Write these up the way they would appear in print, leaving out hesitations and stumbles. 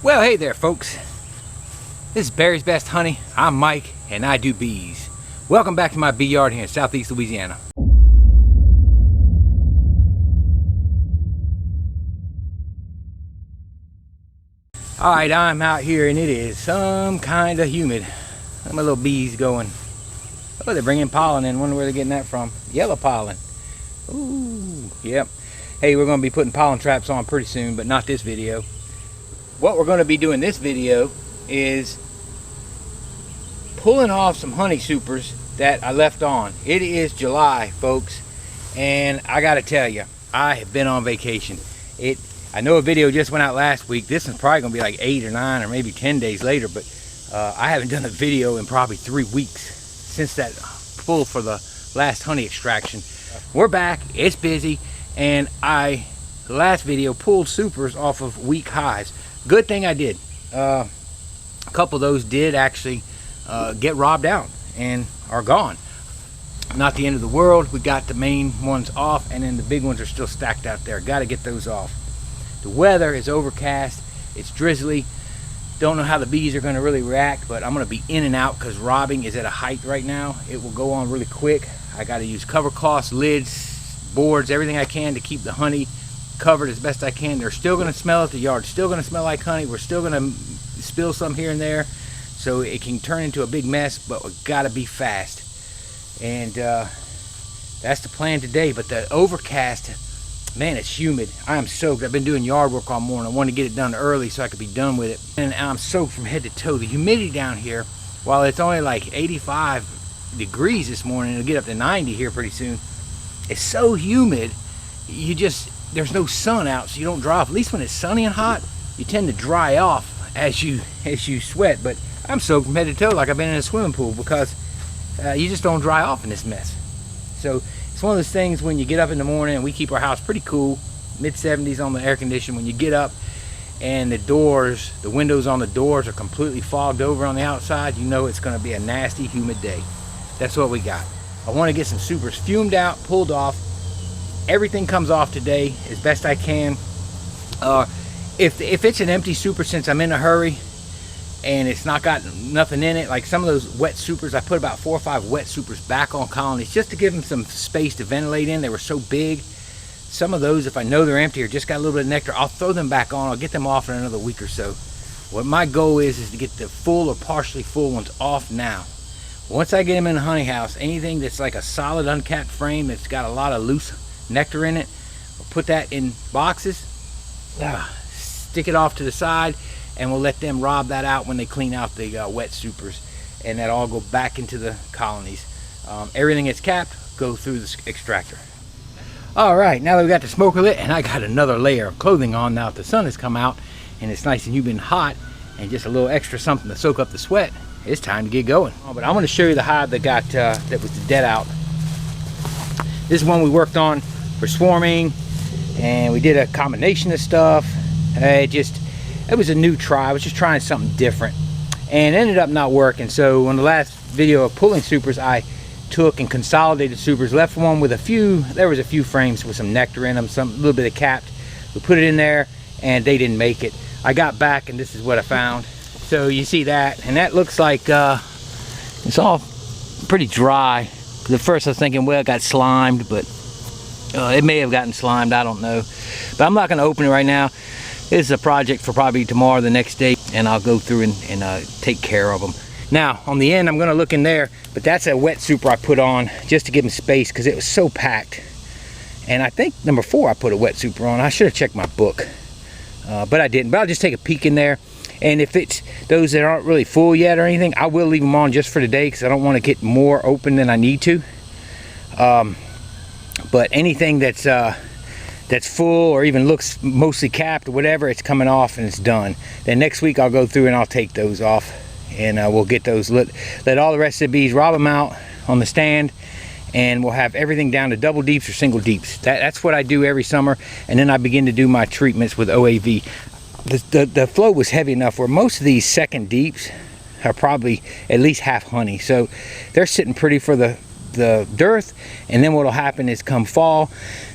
Well, hey there, folks. This is Barry's Best Honey. I'm Mike, and I do bees. Welcome back to my bee yard here in southeast Louisiana. Alright, I'm out here, and it is some kind of humid. Look at my little bees going. Oh, they're bringing pollen in. Wonder where they're getting that from. Yellow pollen. Ooh, yep. Hey, we're going to be putting pollen traps on pretty soon, but not this video. What we're going to be doing this video is pulling off some honey supers that I left on. It is July, folks, and I got to tell you, I have been on vacation. I know a video just went out last week. This is probably going to be like 8 or 9 or maybe 10 days later, but I haven't done a video in probably 3 weeks since that pull for the last honey extraction. We're back, it's busy, and the last video pulled supers off of weak hives. Good thing I did. A couple of those did actually get robbed out and are gone. Not the end of the world. We got the main ones off, and then the big ones are still stacked out there. Got to get those off. The weather is overcast. It's drizzly. Don't know how the bees are going to really react, but I'm going to be in and out because robbing is at a height right now. It will go on really quick. I got to use cover cloths, lids, boards, everything I can to keep the honey covered as best I can. They're still going to smell it. The yard's still going to smell like honey. We're still going to spill some here and there, so it can turn into a big mess, but we've got to be fast. And that's the plan today. But the overcast, man, it's humid. I am soaked. I've been doing yard work all morning. I wanted to get it done early so I could be done with it. And I'm soaked from head to toe. The humidity down here, while it's only like 85 degrees this morning, it'll get up to 90 here pretty soon. It's so humid, there's no sun out, so you don't dry off. At least when it's sunny and hot, you tend to dry off as you sweat. But I'm soaked from head to toe like I've been in a swimming pool because you just don't dry off in this mess. So it's one of those things when you get up in the morning, and we keep our house pretty cool, mid-70s on the air conditioning. When you get up and the windows on the doors are completely fogged over on the outside, you know it's going to be a nasty, humid day. That's what we got. I want to get some supers fumed out, pulled off. Everything comes off today as best I can. If it's an empty super, since I'm in a hurry and it's not got nothing in it, like some of those wet supers, I put about 4 or 5 wet supers back on colonies just to give them some space to ventilate in. They were so big. Some of those, if I know they're empty or just got a little bit of nectar, I'll throw them back on. I'll get them off in another week or so. What my goal is to get the full or partially full ones off now. Once I get them in the honey house, anything that's like a solid uncapped frame that's got a lot of loose nectar in it, we'll put that in boxes, stick it off to the side, and we'll let them rob that out when they clean out the wet supers, and that all go back into the colonies. Everything that's capped go through the extractor. All right, now that we got the smoker lit and I got another layer of clothing on now that the sun has come out and it's nice and humid and hot, and just a little extra something to soak up the sweat, it's time to get going. But I'm going to show you the hive that was dead out. This is one we worked on for swarming, and we did a combination of stuff. It was a new try. I was just trying something different, and it ended up not working. So on the last video of pulling supers, I took and consolidated supers, left one with there was a few frames with some nectar in them, a little bit of capped. We put it in there and they didn't make it. I got back and this is what I found. So you see that, and that looks like it's all pretty dry. At first I was thinking, well, it got slimed, but it may have gotten slimed, I don't know. But I'm not going to open it right now. This is a project for probably tomorrow or the next day, and I'll go through and take care of them. Now, on the end, I'm going to look in there, but that's a wet super I put on just to give them space because it was so packed. And I think number 4 I put a wet super on. I should have checked my book, but I didn't. But I'll just take a peek in there. And if it's those that aren't really full yet or anything, I will leave them on just for today because I don't want to get more open than I need to. But anything that's full or even looks mostly capped or whatever, it's coming off and it's done. Then next week I'll go through and I'll take those off, and we'll get those let all the rest of the bees rob them out on the stand, and we'll have everything down to double deeps or single deeps. That's what I do every summer, and then I begin to do my treatments with OAV. The flow was heavy enough where most of these second deeps are probably at least half honey, so they're sitting pretty for the the dearth, and then what'll happen is come fall,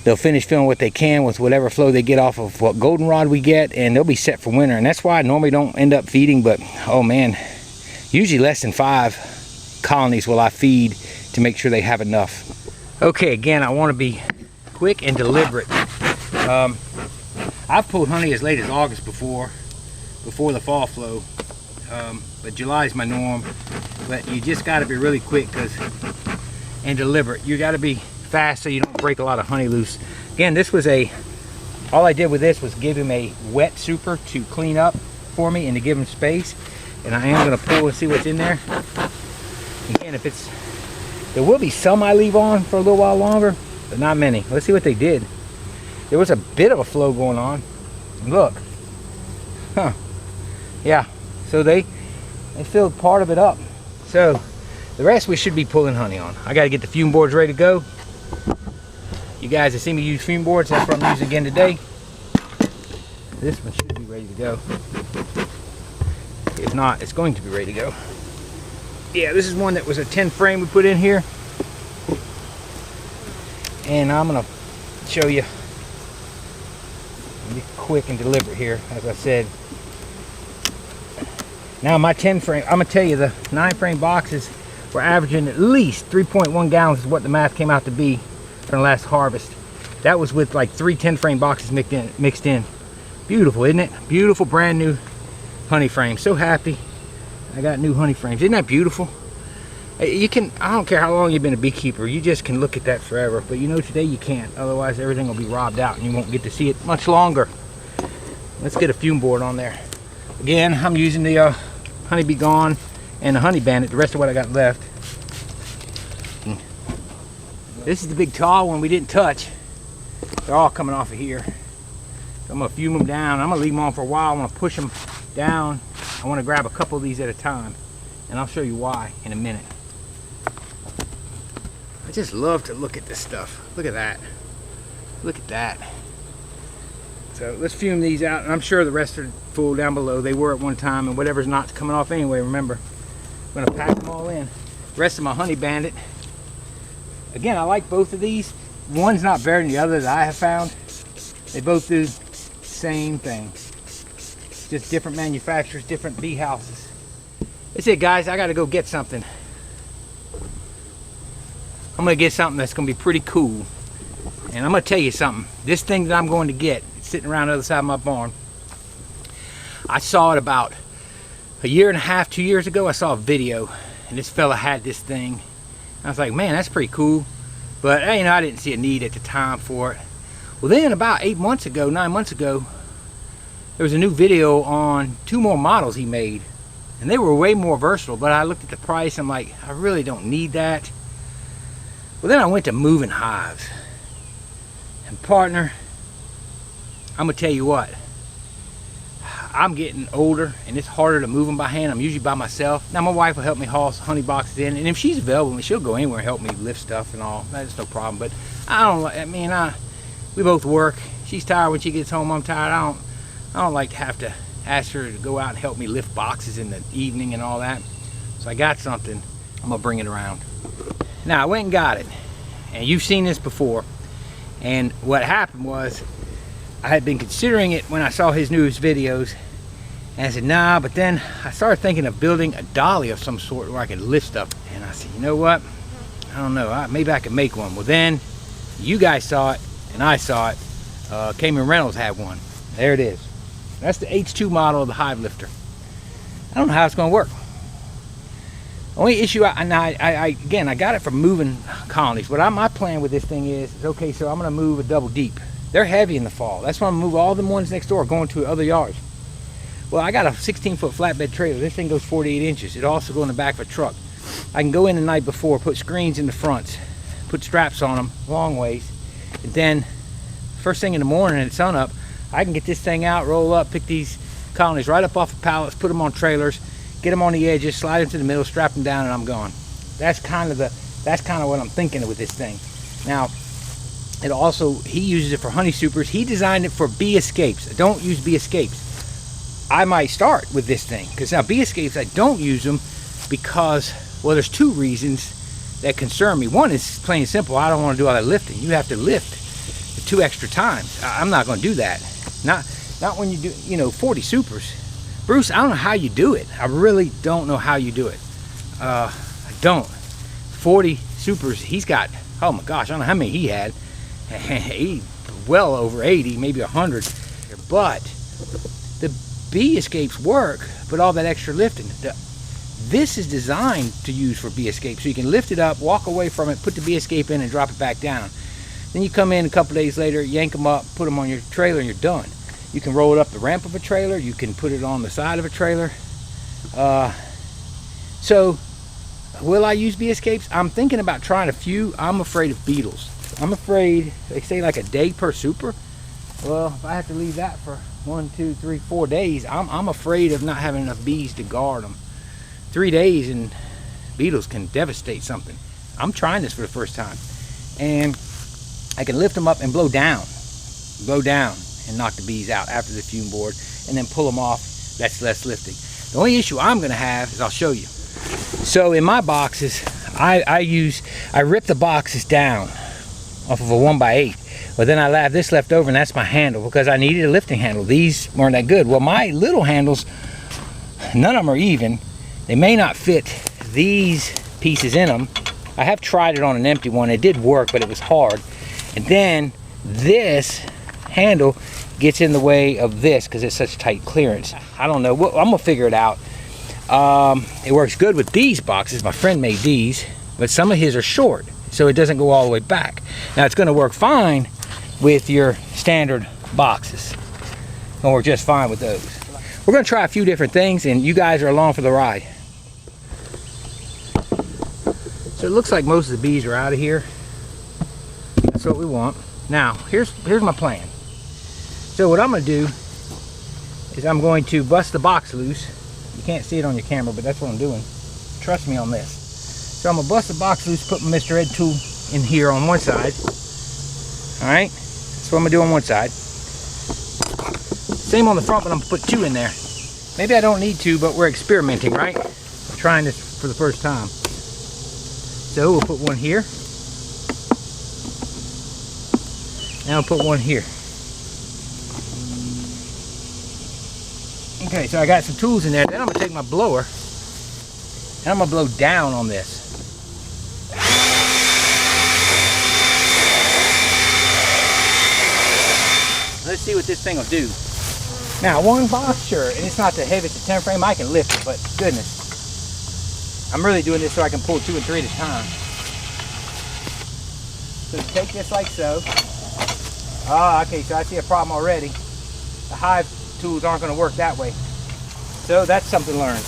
they'll finish filling what they can with whatever flow they get off of what goldenrod we get, and they'll be set for winter. And that's why I normally don't end up feeding, but oh man, usually less than 5 colonies will I feed to make sure they have enough. Okay, again, I want to be quick and deliberate. I've pulled honey as late as August before the fall flow, but July is my norm. But you just got to be really quick and deliberate. You got to be fast so you don't break a lot of honey loose. Again, this was all I did with this was give him a wet super to clean up for me and to give him space. And I am going to pull and see what's in there. Again, there will be some I leave on for a little while longer, but not many. Let's see what they did. There was a bit of a flow going on. Look. Huh. Yeah. So they filled part of it up. So the rest we should be pulling honey on. I got to get the fume boards ready to go. You guys have seen me use fume boards. That's what I'm using again today. This one should be ready to go. If not, it's going to be ready to go. Yeah, this is one that was a 10 frame we put in here. And I'm going to show you. Be quick and deliberate here, as I said. Now my 10 frame, I'm going to tell you the 9 frame boxes were averaging at least 3.1 gallons is what the math came out to be from the last harvest. That was with like 3 10 frame boxes mixed in. Beautiful, isn't it? Beautiful brand new honey frames. So happy I got new honey frames. Isn't that beautiful? You can, I don't care how long you've been a beekeeper, you just can look at that forever. But you know, today you can't. Otherwise everything will be robbed out and you won't get to see it much longer. Let's get a fume board on there. Again, I'm using the Honey Be Gone and the Honey Bandit, the rest of what I got left. This is the big tall one we didn't touch. They're all coming off of here. So I'm gonna fume them down. I'm gonna leave them on for a while. I'm gonna push them down. I wanna grab a couple of these at a time. And I'll show you why in a minute. I just love to look at this stuff. Look at that. Look at that. So let's fume these out, and I'm sure the rest are full down below. They were at one time, and whatever's not coming off anyway, remember. I'm gonna pack them all in. The rest of my Honey Bandit. Again, I like both of these. One's not better than the other that I have found. They both do the same thing. Just different manufacturers, different bee houses. That's it, guys. I gotta go get something. I'm gonna get something that's gonna be pretty cool. And I'm gonna tell you something. This thing that I'm going to get, it's sitting around the other side of my barn. I saw it about a year and a half, 2 years ago. I saw a video, and this fella had this thing. I was like, man, that's pretty cool. But you know, I didn't see a need at the time for it. Well, then about 9 months ago, there was a new video on 2 more models he made, and they were way more versatile. But I looked at the price, I'm like, I really don't need that. Well, then I went to moving hives. And partner, I'm gonna tell you what, I'm getting older and it's harder to move them by hand. I'm usually by myself. Now my wife will help me haul honey boxes in, and if she's available, she'll go anywhere and help me lift stuff and all. That's no problem. But we both work. She's tired when she gets home. I'm tired. I don't like to have to ask her to go out and help me lift boxes in the evening and all that. So I got something. I'm gonna bring it around. Now I went and got it, and you've seen this before. And what happened was, I had been considering it when I saw his newest videos, and I said nah, but then I started thinking of building a dolly of some sort where I could lift stuff, and I said, you know what, I don't know, maybe I could make one. Well, then you guys saw it and I saw it. Cayman Reynolds had one. There it is. That's the H2 model of the hive lifter. I don't know how it's going to work. Only issue, again, I got it from moving colonies. What my plan with this thing is okay, so I'm going to move a double deep. They're heavy in the fall. That's why I'm going to move all them ones next door going to other yards. Well, I got a 16-foot flatbed trailer. This thing goes 48 inches. It'll also go in the back of a truck. I can go in the night before, put screens in the fronts, put straps on them, long ways. And then, first thing in the morning at sun up, I can get this thing out, roll up, pick these colonies right up off of pallets, put them on trailers, get them on the edges, slide them to the middle, strap them down, and I'm gone. That's kind of what I'm thinking with this thing. Now, it also, he uses it for honey supers. He designed it for bee escapes. I don't use bee escapes. I might start with this thing, because now bee escapes, I don't use them because, well, there's 2 reasons. that concern me. One is plain and simple, I don't want to do all that lifting. You have to lift 2 extra times. I'm not going to do that. Not when you do, you know, 40 supers. Bruce, I don't know how you do it. I really don't know how you do it. I don't. 40 supers, he's got, oh my gosh, I don't know how many he had. Well over 80, maybe 100. But the bee escapes work, but all that extra lifting. This is designed to use for bee escape, so you can lift it up, walk away from it, put the bee escape in, and drop it back down. Then you come in a couple days later, yank them up, put them on your trailer, and you're done. You can roll it up the ramp of a trailer. You can put it on the side of a trailer. So, will I use bee escapes? I'm thinking about trying a few. I'm afraid of beetles. I'm afraid, they say like a day per super. Well, if I have to leave that for 1, 2, 3, 4 days, I'm afraid of not having enough bees to guard them. 3 days and beetles can devastate something. I'm trying this for the first time. And I can lift them up and blow down and knock the bees out after the fume board, and then pull them off. That's less lifting. The only issue I'm going to have is, I'll show you. So in my boxes, I rip the boxes down off of a 1x8, but then I have this left over, and that's my handle, because I needed a lifting handle. These weren't that good. Well, my little handles, none of them are even. They may not fit these pieces in them. I have tried it on an empty one. It did work, but it was hard. And then this handle gets in the way of this because it's such tight clearance. I don't know. I'm gonna figure it out. It works good with these boxes. My friend made these, but some of his are short, so it doesn't go all the way back. Now it's gonna work fine with your standard boxes. It's gonna work just fine with those. We're gonna try a few different things, and you guys are along for the ride. So it looks like most of the bees are out of here. That's what we want. Now, here's my plan. So what I'm going to do is I'm going to bust the box loose. You can't see it on your camera, but that's what I'm doing. Trust me on this. So I'm going to bust the box loose, put my Mr. Ed tool in here on one side. Alright? That's what I'm going to do on one side. Same on the front, but I'm going to put 2 in there. Maybe I don't need to, but we're experimenting, right? We're trying this for the first time. So we'll put one here. Now I'll put one here. Okay, so I got some tools in there. Then I'm going to take my blower and I'm going to blow down on this. Let's see what this thing will do. Now, one box, sure, and it's not the heavy, it's a 10 frame. I can lift it, but goodness. I'm really doing this so I can pull 2 and 3 at a time. So take this like so. Ah, okay, so I see a problem already. The hive tools aren't going to work that way. So that's something learned.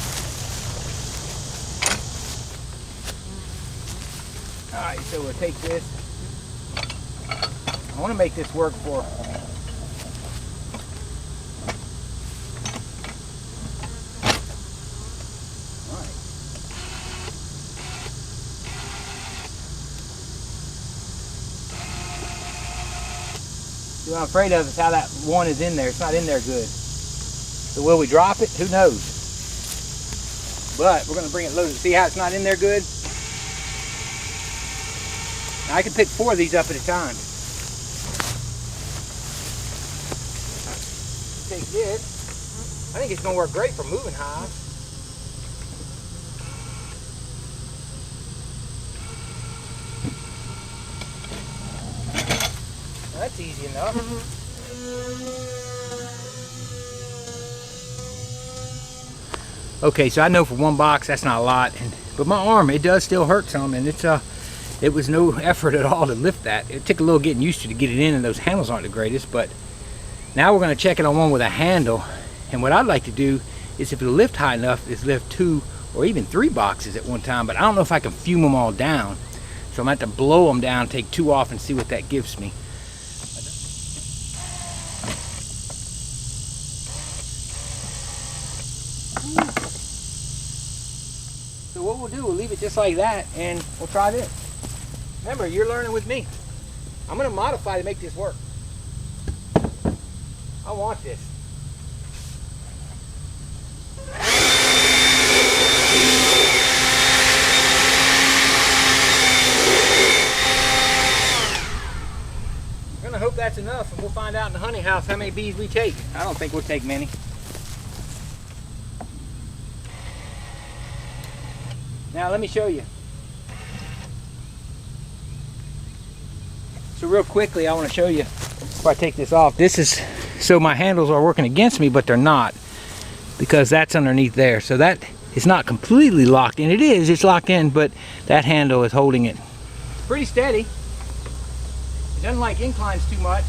Alright, so we'll take this. I want to make this work for... What I'm afraid of is how that one is in there. It's not in there good. So will we drop it? Who knows? But we're going to bring it loaded. See how it's not in there good? Now I can pick 4 of these up at a time. Take this. I think it's going to work great for moving hives. That's easy enough. Okay, so I know for one box that's not a lot, but my arm, it does still hurt some, and it was no effort at all to lift that. It took a little getting used to get it in, and those handles aren't the greatest, but now we're going to check it on one with a handle. And what I'd like to do is, if it'll lift high enough, is lift 2 or even 3 boxes at one time, but I don't know if I can fume them all down. So I'm going to have to blow them down, take 2 off, and see what that gives me. So what we'll do, we'll leave it just like that, and we'll try this. Remember, you're learning with me. I'm going to modify to make this work. I want this. enough, and we'll find out in the honey house how many bees we take. I don't think we'll take many. Now let me show you. So real quickly, I want to show you, before I take this off, this is, so my handles are working against me, but they're not, because that's underneath there. So that is not completely locked in. It is, it's locked in, but that handle is holding it pretty steady. It doesn't like inclines too much.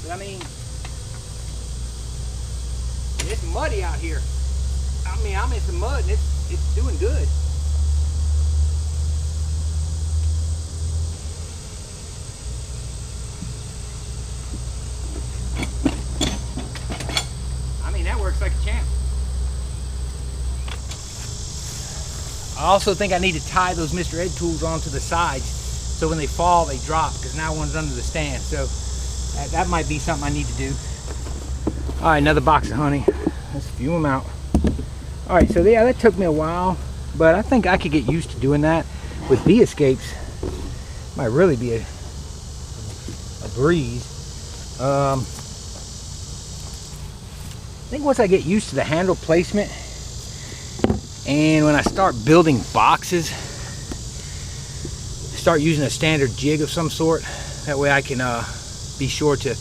But I mean, it's muddy out here. I mean, I'm in some mud and it's doing good. I mean, that works like a champ. I also think I need to tie those Mr. Ed tools onto the sides so when they fall they drop, because now one's under the stand. So that might be something I need to do. All right, another box of honey. Let's spew them out. All right, so yeah, that took me a while, but I think I could get used to doing that with bee escapes. Might really be a breeze. I think once I get used to the handle placement, and when I start building boxes, start using a standard jig of some sort, that way I can be sure to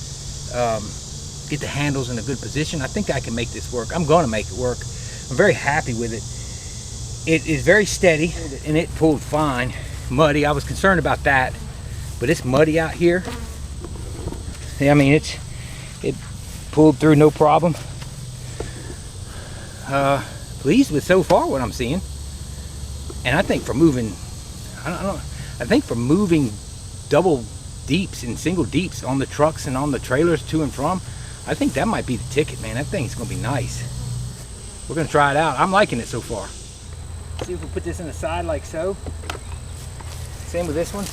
get the handles in a good position. I think I can make this work. I'm going to make it work. I'm very happy with it. It is very steady, and it pulled fine. Muddy, I was concerned about that, but it's muddy out here. I mean, it pulled through no problem. Pleased with so far what I'm seeing, and I think for moving, I think for moving double deeps and single deeps on the trucks and on the trailers to and from, I think that might be the ticket, man. That thing's gonna be nice. We're gonna try it out. I'm liking it so far. See if we put this in the side like so. Same with this one.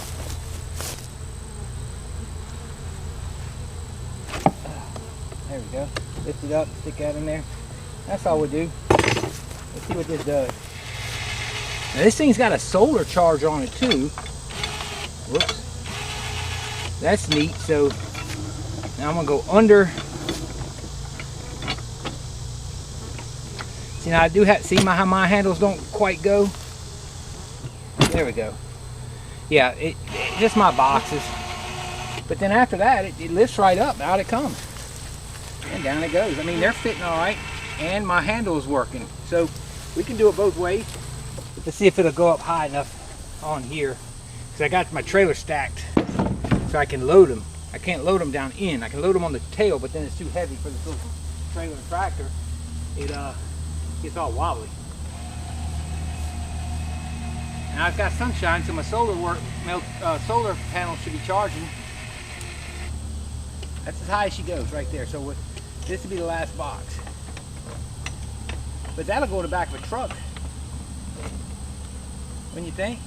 There we go. Lift it up, stick that in there. That's all we do. Let's see what this does. Now this thing's got a solar charge on it too. Whoops. That's neat. So now I'm gonna go under. See, now I do have, see how my handles don't quite go. There we go. Yeah, just my boxes. But then after that, it lifts right up. Out it comes. And down it goes. I mean, they're fitting all right. And my handle is working. So we can do it both ways. Let's see if it'll go up high enough on here. Because I got my trailer stacked. So I can load them. I can't load them down in. I can load them on the tail, but then it's too heavy for this little trailer and tractor. It gets all wobbly. And I've got sunshine, so my solar panel should be charging. That's as high as she goes right there. So this will be the last box. But that'll go in the back of a truck. Wouldn't you think?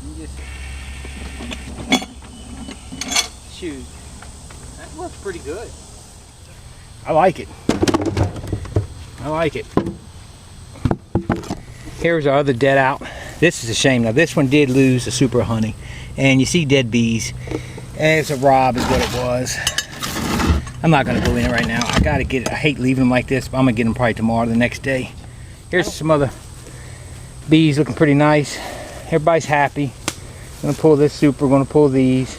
You just shoot. That works pretty good. I like it. I like it. Here's our other dead out. This is a shame. Now this one did lose the super honey. And you see dead bees. And it's a rob is what it was. I'm not gonna go in it right now. I gotta get it. I hate leaving them like this, but I'm gonna get them probably tomorrow or the next day. Here's some other bees looking pretty nice. Everybody's happy. I'm gonna pull this super, gonna pull these.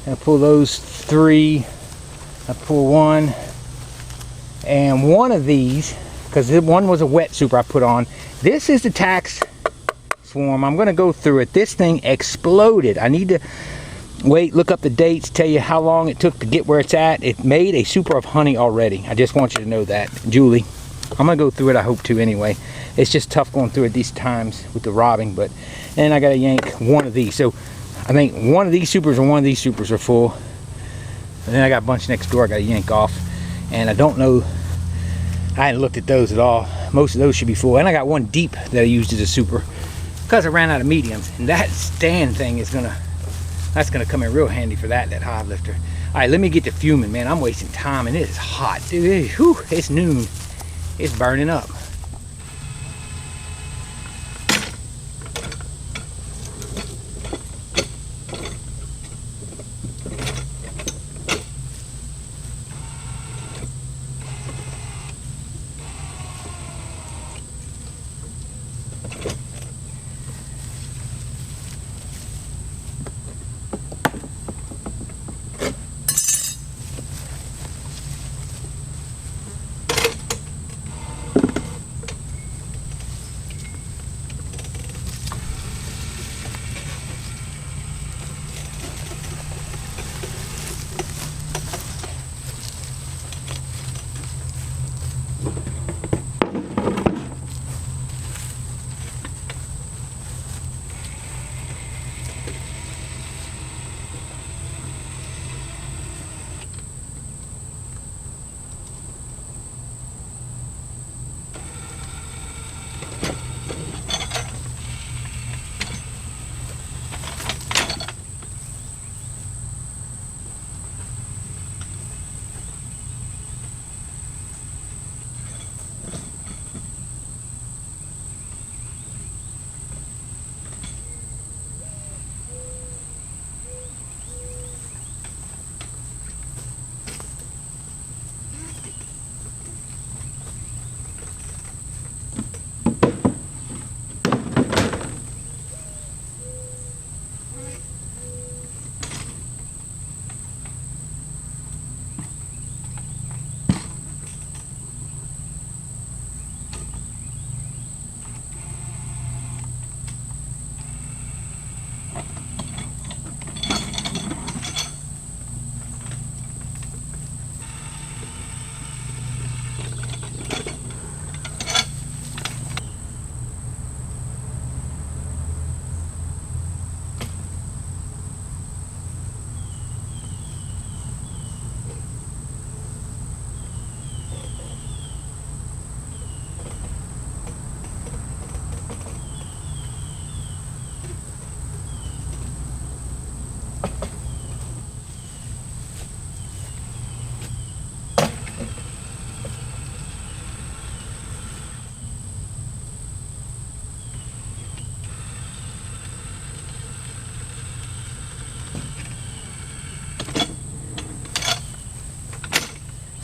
I'm gonna pull those 3. I pull 1. And one of these, because one was a wet super I put on. This is the tax swarm. I'm gonna go through it. This thing exploded. I need to wait, look up the dates, tell you how long it took to get where it's at. It made a super of honey already. I just want you to know that. Julie, I'm gonna go through it, I hope to anyway. It's just tough going through it these times with the robbing, but then I gotta yank one of these. So I think one of these supers and one of these supers are full. And then I got a bunch next door I gotta yank off. And I don't know, I hadn't looked at those at all. Most of those should be full. And I got one deep that I used as a super because I ran out of mediums. And that stand thing is that's gonna come in real handy for that hive lifter. All right, let me get to fuming, man. I'm wasting time and it is hot, dude. It's noon. It's burning up.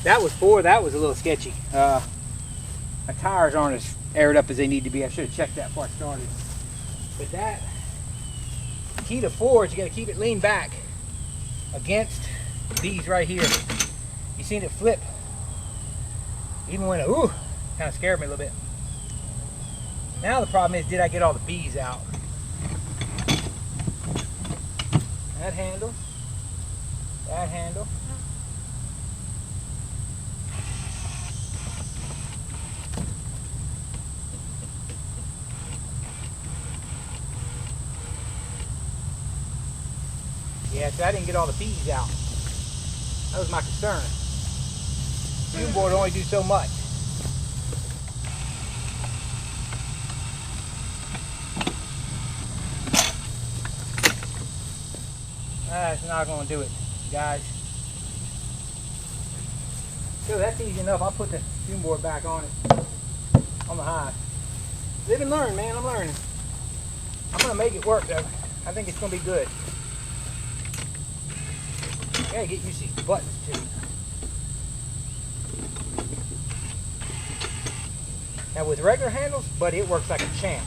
That was 4. That was a little sketchy. My tires aren't as aired up as they need to be. I should have checked that before I started. But that, the key to 4 is you got to keep it leaned back against these right here. You seen it flip. Even when ooh, kind of scared me a little bit. Now the problem is, did I get all the bees out? That handle. That handle. Yeah, so I didn't get all the bees out. That was my concern. Fume board only do so much. That's not going to do it, guys. So that's easy enough. I'll put the fume board back on it, on the hive. Live and learn, man. I'm learning. I'm going to make it work, though. I think it's going to be good. Gotta get used to these buttons too. Now with regular handles, but it works like a champ.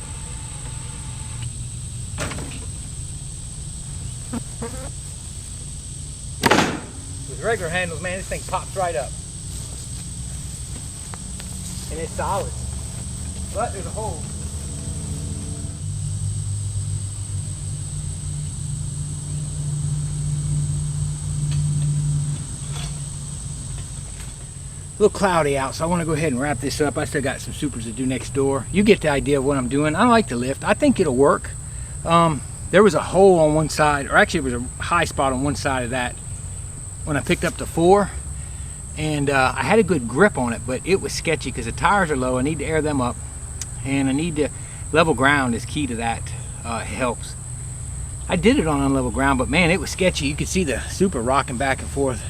With regular handles, man, this thing pops right up. And it's solid. But there's a hole. A little cloudy out, so I want to go ahead and wrap this up. I still got some supers to do next door. You get the idea of what I'm doing. I like the lift. I think it'll work. There was a hole on one side, or actually it was a high spot on one side of that when I picked up the 4, and I had a good grip on it, but it was sketchy because the tires are low. I need to air them up, and I need to level ground is key to that. It helps. I did it on unlevel ground, but man, it was sketchy. You could see the super rocking back and forth,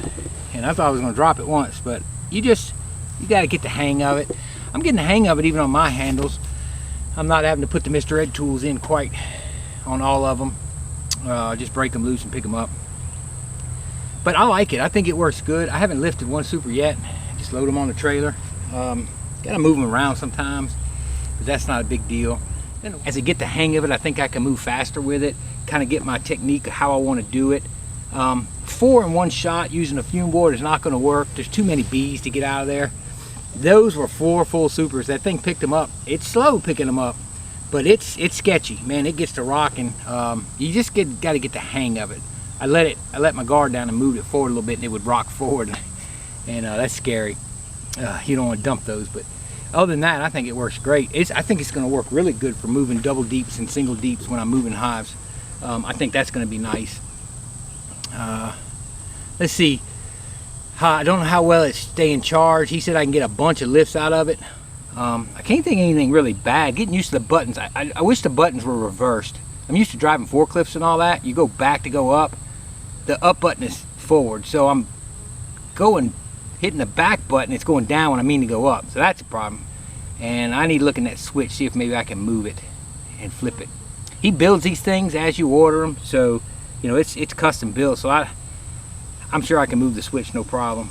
and I thought I was going to drop it once, but you got to get the hang of it. I'm getting the hang of it even on my handles. I'm not having to put the Mr. Ed tools in quite on all of them. Just break them loose and pick them up. But I like it. I think it works good. I haven't lifted one super yet. Just load them on the trailer. Got to move them around sometimes, but that's not a big deal. As I get the hang of it, I think I can move faster with it, kind of get my technique of how I want to do it. 4 in one shot using a fume board is not going to work. There's too many bees to get out of there. Those were 4 full supers. That thing picked them up. It's slow picking them up, but it's sketchy, man. It gets to rocking. You just got to get the hang of it. I let my guard down and moved it forward a little bit, and it would rock forward, and that's scary. You don't want to dump those, but other than that, I think it works great. I think it's going to work really good for moving double deeps and single deeps when I'm moving hives. I think that's going to be nice. Let's see. I don't know how well it's staying charged. He said I can get a bunch of lifts out of it. I can't think of anything really bad. Getting used to the buttons. I wish the buttons were reversed. I'm used to driving forklifts and all that. You go back to go up. The up button is forward, so I'm hitting the back button. It's going down when I mean to go up. So that's a problem. And I need to look in that switch, see if maybe I can move it and flip it. He builds these things as you order them, so you know it's custom built. So I'm sure I can move the switch no problem.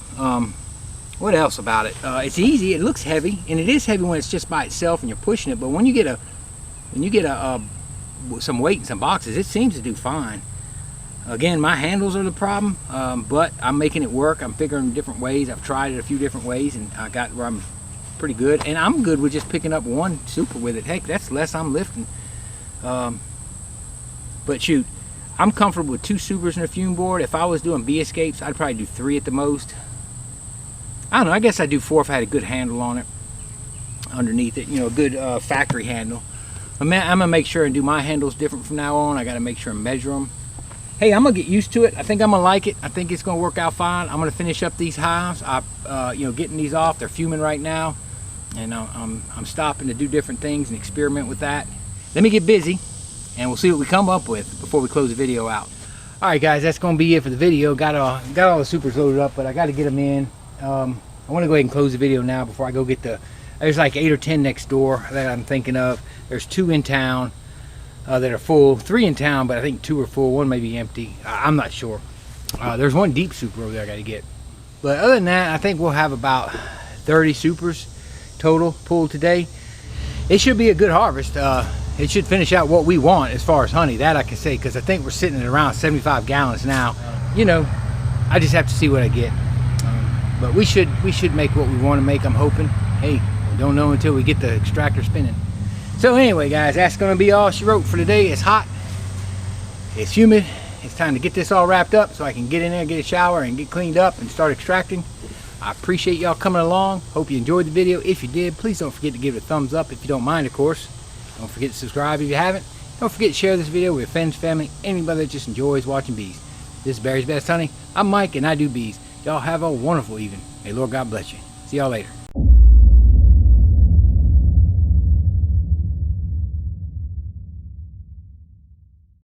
What else about it? It's easy. It looks heavy, and it is heavy when it's just by itself and you're pushing it. But when you get some weight in some boxes, it seems to do fine. Again, my handles are the problem, but I'm making it work. I'm figuring different ways. I've tried it a few different ways, and I got where I'm pretty good. And I'm good with just picking up one super with it. Heck, that's less I'm lifting. But shoot, I'm comfortable with 2 supers and a fume board. If I was doing bee escapes, I'd probably do 3 at the most. I don't know, I guess I'd do 4 if I had a good handle on it underneath it, you know, a good factory handle. I'm gonna make sure and do my handles different from now on. I gotta make sure and measure them. Hey, I'm gonna get used to it. I think I'm gonna like it. I think it's gonna work out fine. I'm gonna finish up these hives. You know, getting these off. They're fuming right now, and I'm stopping to do different things and experiment with that. Let me get busy, and we'll see what we come up with before we close the video out. All right, guys, that's gonna be it for the video. Got all the supers loaded up, but I got to get them in. I want to go ahead and close the video now before I go get there's like 8 or 10 next door that I'm thinking of. There's 2 in town that are full, 3 in town, but I think 2 are full. 1 may be empty. I'm not sure. There's 1 deep super over there I got to get. But other than that, I think we'll have about 30 supers total pulled today. It should be a good harvest. It should finish out what we want as far as honey. That I can say, because I think we're sitting at around 75 gallons now. You know, I just have to see what I get. But we should make what we want to make, I'm hoping. Hey, we don't know until we get the extractor spinning. So anyway, guys, that's going to be all she wrote for today. It's hot. It's humid. It's time to get this all wrapped up so I can get in there, get a shower, and get cleaned up and start extracting. I appreciate y'all coming along. Hope you enjoyed the video. If you did, please don't forget to give it a thumbs up if you don't mind, of course. Don't forget to subscribe if you haven't. Don't forget to share this video with your friends, family, anybody that just enjoys watching bees. This is Barry's Best Honey. I'm Mike, and I do bees. Y'all have a wonderful evening. May Lord God bless you. See y'all later.